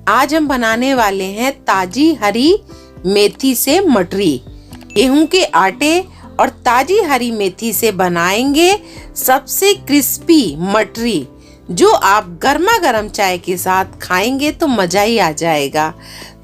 आज हम बनाने वाले हैं ताजी हरी मेथी से मटरी। गेहूं के आटे और ताजी हरी मेथी से बनाएंगे सबसे क्रिस्पी मटरी, जो आप गर्मा गर्म चाय के साथ खाएंगे तो मजा ही आ जाएगा।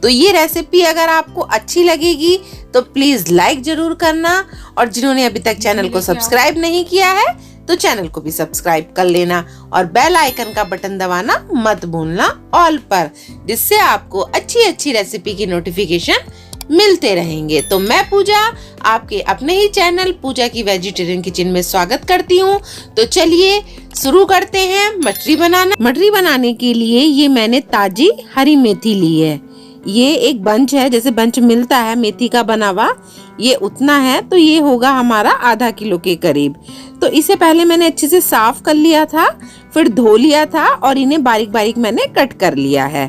तो ये रेसिपी अगर आपको अच्छी लगेगी तो प्लीज लाइक जरूर करना, और जिन्होंने अभी तक चैनल को सब्सक्राइब नहीं किया है तो चैनल को भी सब्सक्राइब कर लेना और बेल आइकन का बटन दबाना मत भूलना ऑल पर, जिससे आपको अच्छी अच्छी रेसिपी की नोटिफिकेशन मिलते रहेंगे। तो मैं पूजा आपके अपने ही चैनल पूजा की वेजिटेरियन किचन में स्वागत करती हूँ। तो चलिए शुरू करते हैं मटरी बनाना। मटरी बनाने के लिए ये मैंने ताजी हरी मेथी ली है। ये एक बंच है, जैसे बंच मिलता है मेथी का बना हुआ, ये उतना है, तो ये होगा हमारा आधा किलो के करीब। तो इसे पहले मैंने अच्छे से साफ कर लिया था, फिर धो लिया था और इन्हें बारीक बारीक मैंने कट कर लिया है।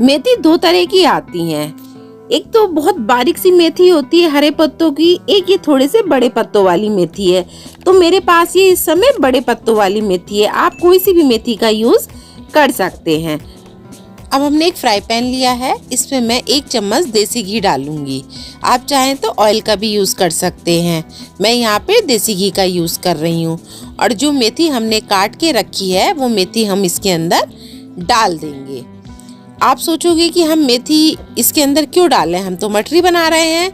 मेथी दो तरह की आती हैं, एक तो बहुत बारीक सी मेथी होती है हरे पत्तों की, एक ये थोड़े से बड़े पत्तों वाली मेथी है। तो मेरे पास ये इस समय बड़े पत्तों वाली मेथी है, आप कोई सी भी मेथी का यूज कर सकते हैं। अब हमने एक फ्राई पैन लिया है, इसमें मैं 1 चम्मच देसी घी डालूंगी। आप चाहें तो ऑयल का भी यूज कर सकते हैं, मैं यहाँ पे देसी घी का यूज कर रही हूँ। और जो मेथी हमने काट के रखी है वो मेथी हम इसके अंदर डाल देंगे। आप सोचोगे कि हम मेथी इसके अंदर क्यों डालें, हम तो मटरी बना रहे हैं।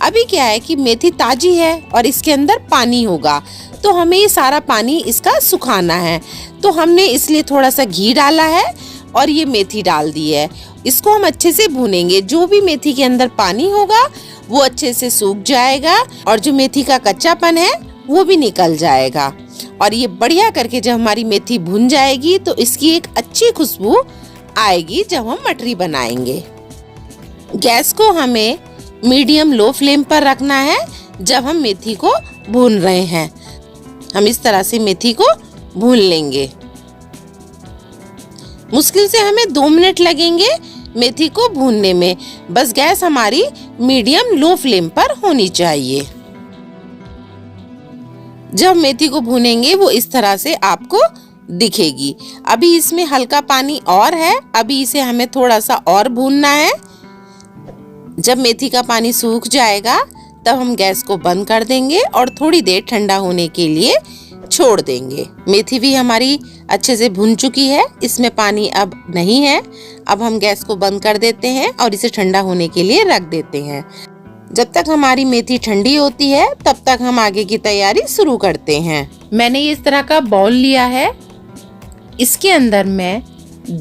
अभी क्या है कि मेथी ताजी है और इसके अंदर पानी होगा, तो हमें ये सारा पानी इसका सुखाना है। तो हमने इसलिए थोड़ा सा घी डाला है और ये मेथी डाल दी है। इसको हम अच्छे से भूनेंगे, जो भी मेथी के अंदर पानी होगा वो अच्छे से सूख जाएगा और जो मेथी का कच्चापन है वो भी निकल जाएगा। और ये बढ़िया करके जब हमारी मेथी भुन जाएगी तो इसकी एक अच्छी खुशबू आएगी जब हम मटरी बनाएंगे। गैस को हमें मीडियम लो फ्लेम पर रखना है जब हम मेथी को भून रहे हैं। हम इस तरह से मेथी को भून लेंगे। मुश्किल से हमें 2 मिनट लगेंगे मेथी को भूनने में, बस गैस हमारी मीडियम लो फ्लेम पर होनी चाहिए। जब मेथी को भूनेंगे वो इस तरह से आपको दिखेगी। अभी इसमें हल्का पानी और है, अभी इसे हमें थोड़ा सा और भूनना है। जब मेथी का पानी सूख जाएगा तब हम गैस को बंद कर देंगे और थोड़ी देर ठंडा होने के लिए छोड़ देंगे। मेथी भी हमारी अच्छे से भुन चुकी है, इसमें पानी अब नहीं है। अब हम गैस को बंद कर देते हैं और इसे ठंडा होने के लिए रख देते हैं। जब तक हमारी मेथी ठंडी होती है तब तक हम आगे की तैयारी शुरू करते हैं। मैंने इस तरह का बाउल लिया है, इसके अंदर मैं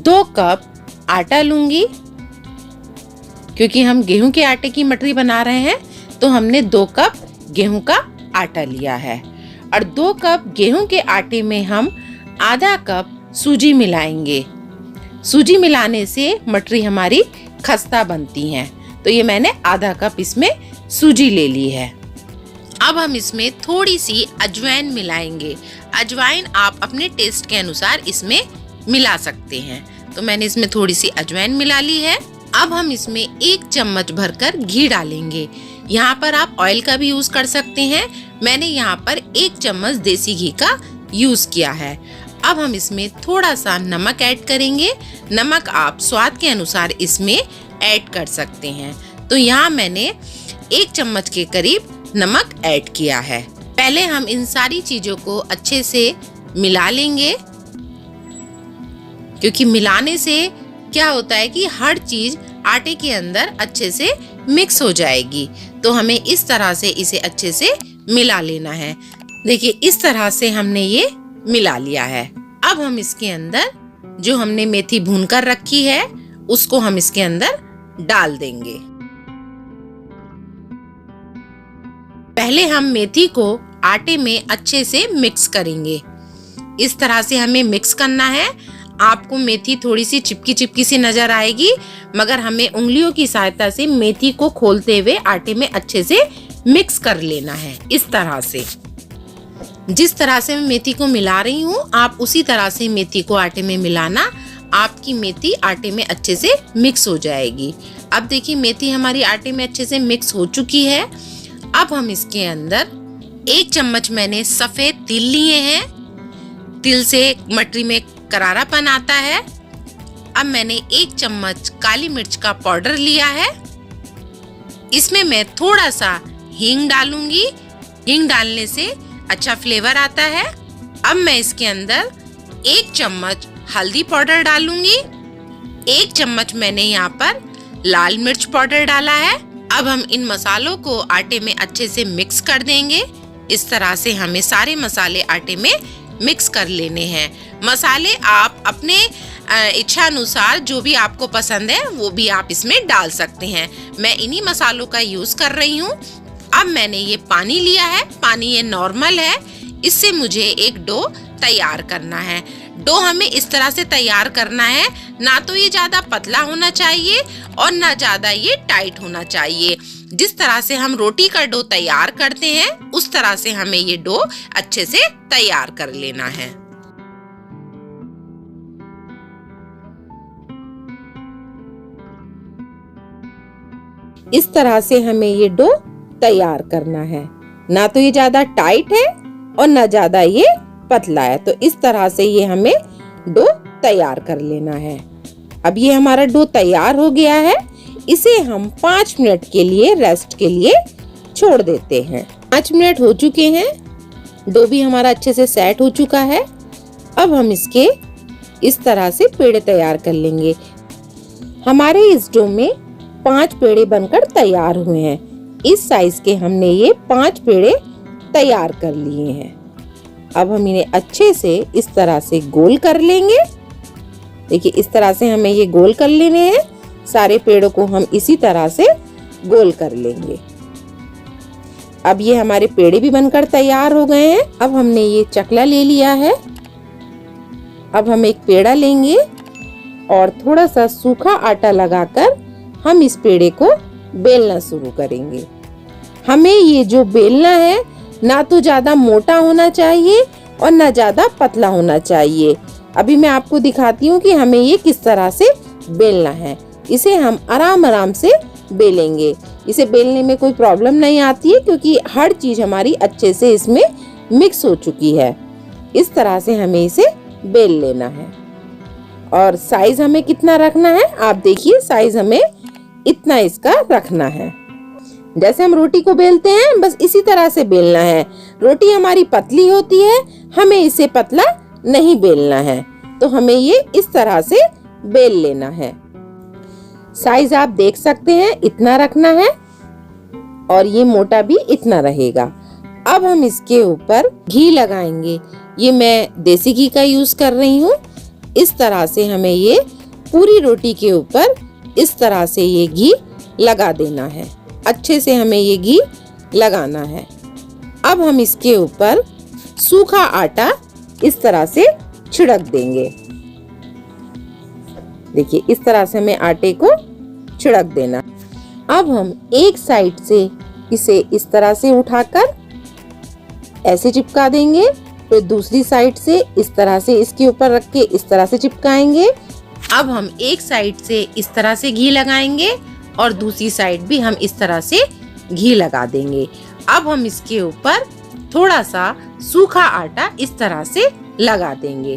2 कप आटा लूंगी। क्योंकि हम गेहूं के आटे की मटरी बना रहे हैं तो हमने 2 कप गेहूं का आटा लिया है। और 2 कप गेहूं के आटे में हम आधा कप सूजी मिलाएंगे। सूजी मिलाने से मटरी हमारी खस्ता बनती है, तो ये मैंने आधा कप इसमें सूजी ले ली है। अब हम इसमें थोड़ी सी अजवाइन मिलाएंगे। अजवाइन आप अपने टेस्ट के अनुसार इसमें मिला सकते हैं, तो मैंने इसमें थोड़ी सी अजवाइन मिला ली है। अब हम इसमें 1 चम्मच भरकर घी डालेंगे। यहाँ पर आप ऑयल का भी यूज कर सकते हैं, मैंने यहाँ पर 1 चम्मच देसी घी का यूज किया है। अब हम इसमें थोड़ा सा नमक ऐड करेंगे। नमक आप स्वाद के अनुसार इसमें ऐड कर सकते हैं। तो यहाँ मैंने 1 चम्मच के करीब नमक ऐड किया है। पहले हम इन सारी चीजों को अच्छे से मिला लेंगे, क्योंकि मिलाने से क्या होता है कि हर चीज आटे के अंदर अच्छे से मिक्स हो जाएगी। तो हमें इस तरह से इसे अच्छे से मिला लेना है। देखिए इस तरह से हमने ये मिला लिया है। अब हम इसके अंदर जो हमने मेथी भून कर रखी है उसको हम इसके अंदर डाल देंगे। पहले हम मेथी को आटे में अच्छे से मिक्स करेंगे। इस तरह से हमें मिक्स करना है। आपको मेथी थोड़ी सी चिपकी चिपकी सी नजर आएगी, मगर हमें उंगलियों की सहायता से मेथी को खोलते हुए आटे में अच्छे से मिक्स कर लेना है। इस तरह से जिस तरह से मैं मेथी को मिला रही हूँ आप उसी तरह से मेथी को आटे में मिलाना, आपकी मेथी आटे में अच्छे से मिक्स हो जाएगी। अब देखिए मेथी हमारी आटे में अच्छे से मिक्स हो चुकी है। अब हम इसके अंदर 1 चम्मच मैंने सफेद तिल लिए हैं। तिल से मटरी में करारापन आता है। अब मैंने 1 चम्मच काली मिर्च का पाउडर लिया है। इसमें मैं थोड़ा सा हींग डालूंगी। हींग डालने से अच्छा फ्लेवर आता है। अब मैं इसके अंदर 1 चम्मच हल्दी पाउडर डालूंगी। 1 चम्मच मैंने यहाँ पर लाल मिर्च पाउडर डाला है। अब हम इन मसालों को आटे में अच्छे से मिक्स कर देंगे। इस तरह से हमें सारे मसाले आटे में मिक्स कर लेने हैं। मसाले आप अपने इच्छा अनुसार जो भी आपको पसंद है वो भी आप इसमें डाल सकते हैं। मैं इन्हीं मसालों का यूज कर रही हूँ। अब मैंने ये पानी लिया है। पानी ये नॉर्मल है। इससे मुझे एक डो तैयार करना है। डो हमें इस तरह से तैयार करना है, ना तो ये ज्यादा पतला होना चाहिए और ना ज्यादा ये टाइट होना चाहिए। जिस तरह से हम रोटी का डो तैयार करते हैं उस तरह से हमें ये डो अच्छे से तैयार कर लेना है। इस तरह से हमें ये डो तैयार करना है, ना तो ये ज्यादा टाइट है और ना ज्यादा ये पतला है। तो इस तरह से ये हमें डो तैयार कर लेना है। अब ये हमारा डो तैयार हो गया है। इसे हम 5 मिनट के लिए रेस्ट के लिए छोड़ देते हैं। 5 मिनट हो चुके हैं। डो भी हमारा अच्छे से सेट हो चुका है। अब हम इसके इस तरह से पेड़े तैयार कर लेंगे। हमारे इस डो में 5 पेड़े बनकर तैयार हुए हैं। इस साइज के हमने ये 5 पेड़े तैयार कर लिए हैं। अब हम इन्हें अच्छे से इस तरह से गोल कर लेंगे। देखिए इस तरह से हमें ये गोल कर लेने हैं। सारे पेड़ों को हम इसी तरह से गोल कर लेंगे। अब ये हमारे पेड़े भी बनकर तैयार हो गए हैं। अब हमने ये चकला ले लिया है। अब हम एक पेड़ा लेंगे और थोड़ा सा सूखा आटा लगाकर हम इस पेड़े को बेलना शुरू करेंगे। हमें ये जो बेलना है ना तो ज्यादा मोटा होना चाहिए और ना ज्यादा पतला होना चाहिए। अभी मैं आपको दिखाती हूँ कि हमें ये किस तरह से बेलना है। इसे हम आराम आराम से बेलेंगे। इसे बेलने में कोई प्रॉब्लम नहीं आती है क्योंकि हर चीज हमारी अच्छे से इसमें मिक्स हो चुकी है। इस तरह से हमें इसे बेल लेना है। और साइज हमें कितना रखना है, आप देखिए साइज हमें इतना इसका रखना है। जैसे हम रोटी को बेलते हैं बस इसी तरह से बेलना है। रोटी हमारी पतली होती है, हमें इसे पतला नहीं बेलना है। तो हमें ये इस तरह से बेल लेना है। साइज आप देख सकते हैं इतना रखना है और ये मोटा भी इतना रहेगा। अब हम इसके ऊपर घी लगाएंगे। ये मैं देसी घी का यूज कर रही हूँ। इस तरह से हमें ये पूरी रोटी के ऊपर इस तरह से ये घी लगा देना है। अच्छे से हमें ये घी लगाना है। अब हम इसके ऊपर सूखा आटा इस तरह से छिड़क देंगे। देखिए इस तरह से हमें आटे को छिड़क देना। अब हम एक साइड से इसे इस तरह से उठाकर ऐसे चिपका देंगे, फिर दूसरी साइड से इस तरह से इसके ऊपर रख के इस तरह से चिपकाएंगे। अब हम एक साइड से इस तरह से घी लगाएंगे और दूसरी साइड भी हम इस तरह से घी लगा देंगे। अब हम इसके ऊपर थोड़ा सा सूखा आटा इस तरह से लगा देंगे।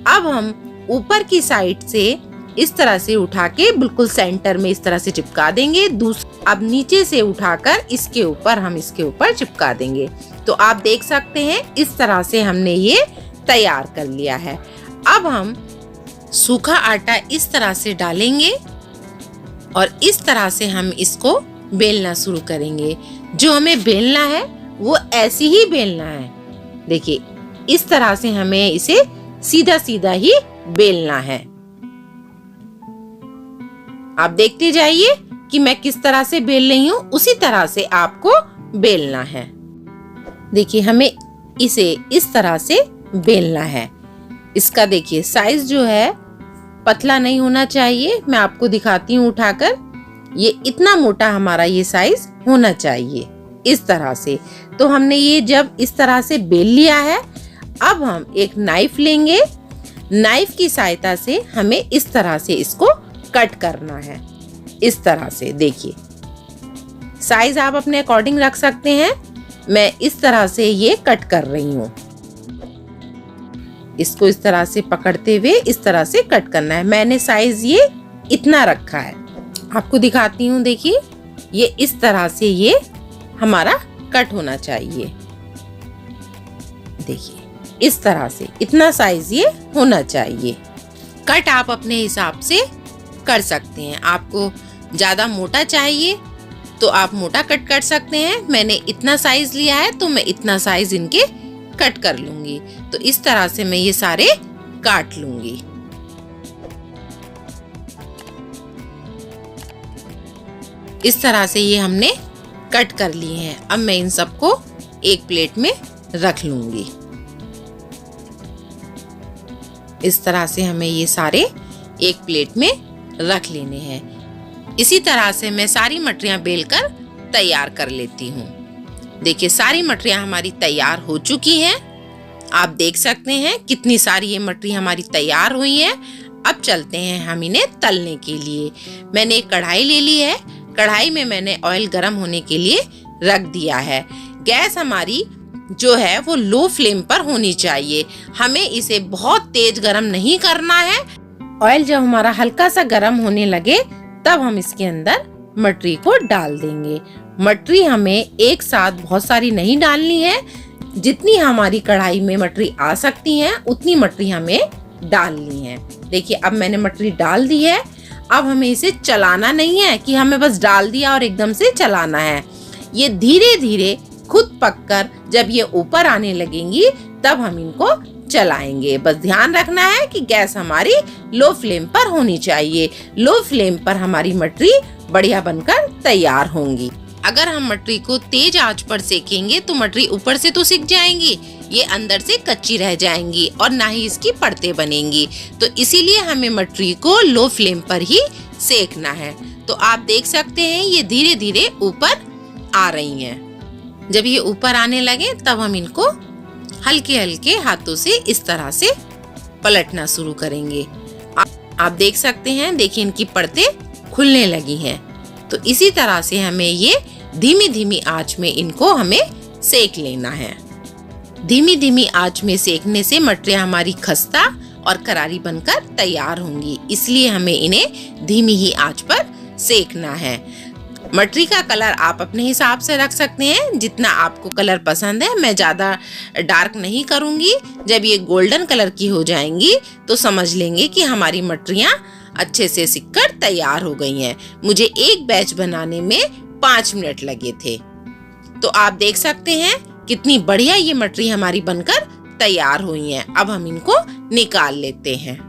अब हम ऊपर की साइड से इस तरह से उठा के बिल्कुल सेंटर में इस तरह से चिपका देंगे। अब नीचे से उठाकर इसके ऊपर हम इसके ऊपर चिपका देंगे। तो आप देख सकते हैं इस तरह से हमने ये तैयार कर लिया है। अब हम सूखा आटा इस तरह से डालेंगे और इस तरह से हम इसको बेलना शुरू करेंगे। जो हमें बेलना है वो ऐसे ही बेलना है। देखिए इस तरह से हमें इसे सीधा सीधा ही बेलना है। आप देखते जाइए कि मैं किस तरह से बेल रही हूँ, उसी तरह से आपको बेलना है। देखिए हमें इसे इस तरह से बेलना है। इसका देखिए साइज जो है पतला नहीं होना चाहिए। मैं आपको दिखाती हूँ उठाकर। ये इतना मोटा हमारा ये साइज होना चाहिए इस तरह से। तो हमने ये जब इस तरह से बेल लिया है, अब हम एक नाइफ लेंगे। नाइफ की सहायता से हमें इस तरह से इसको कट करना है। इस तरह से देखिए साइज आप अपने अकॉर्डिंग रख सकते हैं। मैं इस तरह से ये कट कर रही हूँ। इसको इस तरह से पकड़ते हुए इस तरह से कट करना है। मैंने साइज ये इतना रखा है, आपको दिखाती हूँ। देखिए ये इस तरह से ये हमारा कट होना चाहिए। देखिए इस तरह से इतना साइज ये होना चाहिए। कट आप अपने हिसाब से कर सकते हैं। आपको ज्यादा मोटा चाहिए तो आप मोटा कट कर सकते हैं। मैंने इतना साइज लिया है तो मैं इतना साइज इनके कट कर लूंगी। तो इस तरह से मैं ये सारे काट लूंगी। इस तरह से ये हमने कट कर लिए हैं। अब मैं इन सबको एक प्लेट में रख लूंगी। इस तरह से हमें ये सारे एक प्लेट में रख लेने हैं। इसी तरह से मैं सारी मटरियां बेलकर तैयार कर लेती हूँ। देखिए सारी मटरियां हमारी तैयार हो चुकी हैं। आप देख सकते हैं कितनी सारी ये मटरी हमारी तैयार हुई हैं। अब चलते हैं हम इन्हें तलने के लिए। मैंने एक कढ़ाई ले ली है। कढ़ाई में मैंने ऑयल गर्म होने के लिए रख दिया है। गैस हमारी जो है वो लो फ्लेम पर होनी चाहिए। हमें इसे बहुत तेज गर्म नहीं करना है। ऑयल जब हमारा हल्का सा गर्म होने लगे तब हम इसके अंदर मटरी को डाल देंगे। मटरी हमें एक साथ बहुत सारी नहीं डालनी है। जितनी हमारी कढ़ाई में मटरी आ सकती है उतनी मटरी हमें डालनी है। देखिए अब मैंने मटरी डाल दी है। अब हमें इसे चलाना नहीं है कि हमें बस डाल दिया और एकदम से चलाना है। ये धीरे धीरे खुद पककर जब ये ऊपर आने लगेंगी तब हम इनको चलाएंगे। बस ध्यान रखना है कि गैस हमारी लो फ्लेम पर होनी चाहिए। लो फ्लेम पर हमारी मटरी बढ़िया बनकर तैयार होंगी। अगर हम मटरी को तेज आंच पर सेकेंगे तो मटरी ऊपर से तो सिक जाएंगी, ये अंदर से कच्ची रह जाएंगी और ना ही इसकी परतें बनेंगी। तो इसीलिए हमें मटरी को लो फ्लेम पर ही सेकना है। तो आप देख सकते हैं ये धीरे धीरे ऊपर आ रही हैं। जब ये ऊपर आने लगे तब हम इनको हल्के हल्के हाथों से इस तरह से पलटना शुरू करेंगे। आप देख सकते हैं, देखिए इनकी परतें खुलने लगी हैं। तो इसी तरह से हमें ये धीमी धीमी आंच में इनको हमें सेक लेना है। धीमी धीमी आंच में सेकने से मटरियां हमारी खस्ता और करारी बनकर तैयार होंगी। इसलिए हमें इन्हें धीमी ही आंच पर सेकना है। मटरी का कलर आप अपने हिसाब से रख सकते हैं, जितना आपको कलर पसंद है। मैं ज्यादा डार्क नहीं करूंगी। जब ये गोल्डन कलर की हो जाएंगी तो समझ लेंगे कि हमारी मटरियां अच्छे से सिककर तैयार हो गई हैं। मुझे एक बैच बनाने में 5 मिनट लगे थे। तो आप देख सकते हैं कितनी बढ़िया ये मटरी हमारी बनकर तैयार हुई हैं। अब हम इनको निकाल लेते हैं।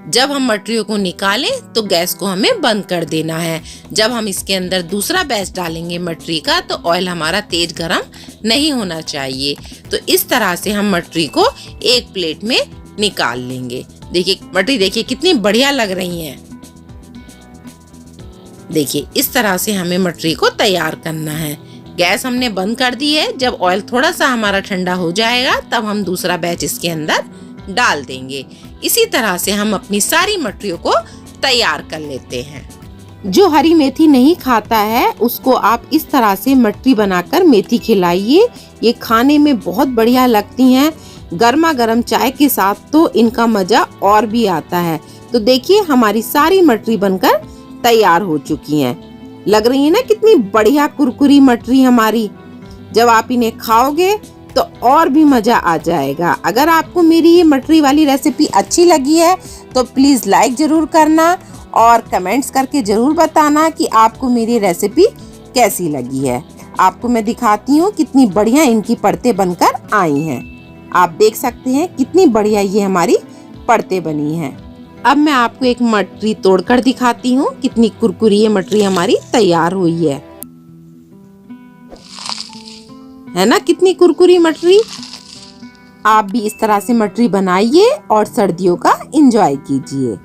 जब हम मटरियों को निकालें तो गैस को हमें बंद कर देना है। जब हम इसके अंदर दूसरा बैच डालेंगे मटरी का तो ऑयल हमारा तेज गरम नहीं होना चाहिए। तो इस तरह से हम मटरी को एक प्लेट में निकाल लेंगे। देखिए मटरी देखिए कितनी बढ़िया लग रही हैं। देखिए इस तरह से हमें मटरी को तैयार करना है। गैस हमने बंद कर दी है। जब ऑयल थोड़ा सा हमारा ठंडा हो जाएगा तब हम दूसरा बैच इसके अंदर डाल देंगे। इसी तरह से हम अपनी सारी मटरियों को तैयार कर लेते हैं। जो हरी मेथी नहीं खाता है उसको आप इस तरह से मटरी बनाकर मेथी खिलाइए। ये खाने में बहुत बढ़िया लगती हैं। गर्मा गर्म चाय के साथ तो इनका मजा और भी आता है। तो देखिए हमारी सारी मटरी बनकर तैयार हो चुकी हैं। लग रही है ना कितनी बढ़िया कुरकुरी मटरी हमारी। जब आप इन्हें खाओगे तो और भी मजा आ जाएगा। अगर आपको मेरी ये मटरी वाली रेसिपी अच्छी लगी है तो प्लीज लाइक जरूर करना और कमेंट्स करके जरूर बताना कि आपको मेरी रेसिपी कैसी लगी है। आपको मैं दिखाती हूँ कितनी बढ़िया इनकी परतें बनकर आई हैं। आप देख सकते हैं कितनी बढ़िया ये हमारी परतें बनी हैं। अब मैं आपको एक मटरी तोड़कर दिखाती हूँ कितनी कुरकुरी ये मटरी हमारी तैयार हुई है ना, कितनी कुरकुरी मटरी। आप भी इस तरह से मटरी बनाइए और सर्दियों का एंजॉय कीजिए।